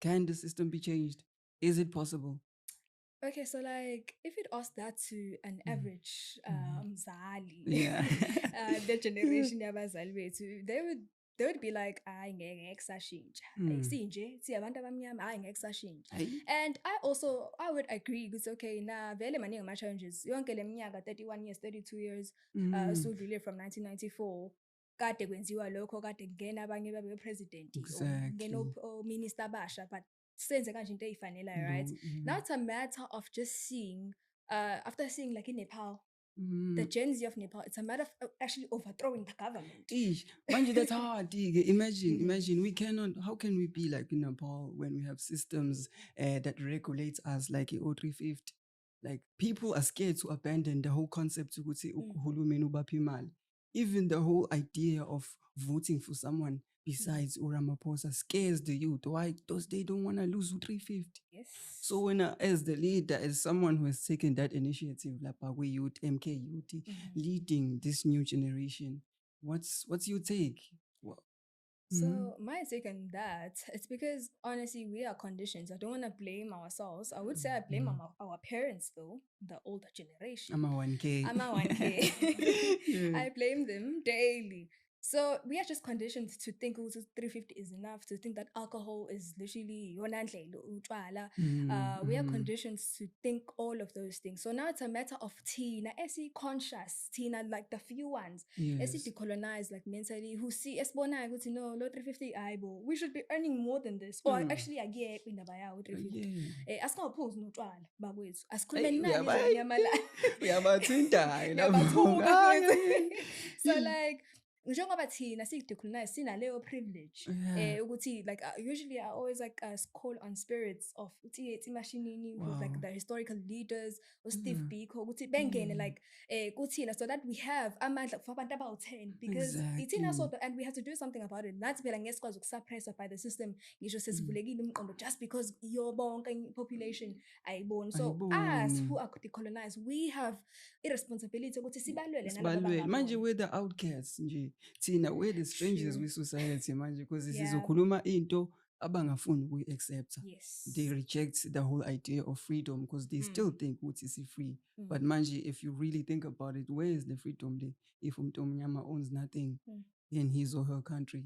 Can the system be changed? Is it possible? Okay, so like if you'd ask that to an average mzali, Yeah. the generation yabazali bethu, they would be like, hayi ngeke kusashintsha. Sinje, siyabantu abamnyama, hayi ngeke kusashintsha. Hayi. And I would agree ukuthi okay, na vele maningi ama challenges. Yonke leminyaka 31 years, 32 years, sudlule from 1994. Kade kwenziwa lokho, kade kungena abanye babe president, Exactly. o minister basha, but senze kanje into eyifanelayo, right? Now it's a matter of just seeing, after seeing like in Nepal, the Gen Z of Nepal, it's a matter of actually overthrowing the government. Manje, that's hard. Imagine we cannot. How can we be like in Nepal when we have systems that regulates us like O350? Like people are scared to abandon the whole concept to say uhulumeni ubapha imali. Even the whole idea of voting for someone besides Ramaphosa scares the youth. Why? Because they don't want to lose 350. Yes. So when as the leader, as someone who has taken that initiative, Lapagwe Youth, MK Youth, leading this new generation, what's your take? So my take on that, it's because honestly we are conditioned. I don't want to blame ourselves. I would say I blame our parents though, the older generation. I'm a 1K. I'm a 1K. Yeah. I blame them daily. So we are just conditioned to think 350 is enough, to think that alcohol is literally utshwala. We are conditioned to think all of those things. So now it's a matter of tina, esi conscious, tina like the few ones, Yes. esi decolonized like mentally, who see esbona ukuthi no, lo 350 aibo. We should be earning more than this. Or actually agiyekho indaba yawo 350. Asingawuphuzi notshwala bakwethu. Asikhulume nani zonyamalala. Uyabathinta Uyabathuka futhi. So like njengoba thina siyidecolonize sinaleyo privilege ukuthi like usually I always like call on spirits of uthi emashinini with like the historical leaders Steve Biko ukuthi bengene like kuthina, so that we have amandla for abantu abawu-10 because ithina sodwa and we have to do something about it. Nathi phela ngeke sikwazi ukusuppressed by the system ngisho sesivulekile umqondo just because yobonke population ayiboni. So us who are decolonized, we have irresponsibility ukuthi sibalwele nalabo. Manje we're the outcasts nje. Thina we're the strangers with society manje because sizokhuluma into abangafuni ukuyi-accept. Yes. They reject the whole idea of freedom because they still think ukuthi is free. But manje, if you really think about it, where is the freedom there if umuntu omnyama owns nothing in his or her country?